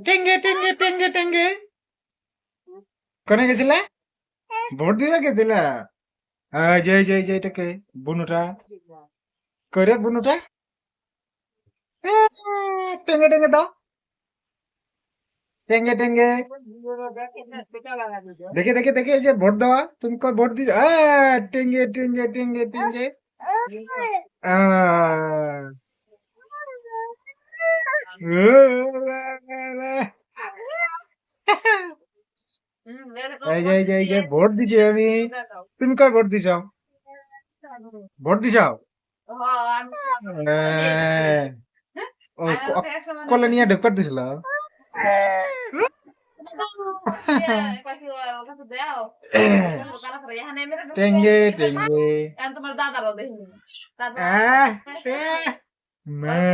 টেঙ্গে টেঙ্গে টেঙ্গে টেঙ্গে কোনে গেছিলা? ভোট দিতে গেছিলা? এই যে এটাকে বুনুটা কইরে বুনুটা টেঙ্গে টেঙ্গে দাও টেঙ্গে টেঙ্গে দেখে দেখে দেখে এই যে ভোট দেওয়া তুমি কই ভোট দিছ টেঙ্গে টেঙ্গে টেঙ্গে টেঙ্গে আহ, এই যে ভোট দিছি আমি তুমি কই ভোট দিছ ভোট দিছ ও কলে নিয়ে ঢুকার দিছিল টেঙ্গে টেঙ্গে আহ, মে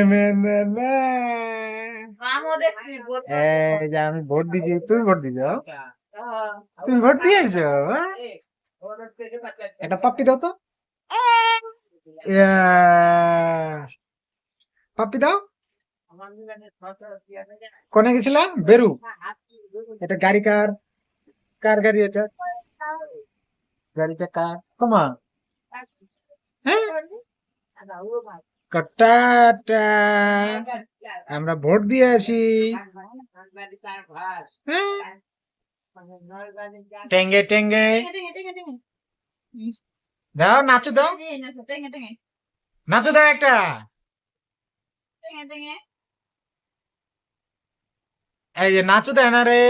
মে এই যে আমি ভোট দিছি তুমি ভোট দিছ তুমি ভোট দিয়েছো একটা পাপ্পি দাও তো ইয়া, পাপ্পি দাও কোনে গেছিলা বেরু এটা গাড়ি কার কার গাড়ি এটা গাড়িটা কার কমা হ্যাঁ কটাটা আমরা ভোট দিয়ে আসি হ্যাঁ? টেঙ্গে টেঙ্গে দাও নাচো দাও নাচো দাও একটা এই যে নাচো দেয় না রে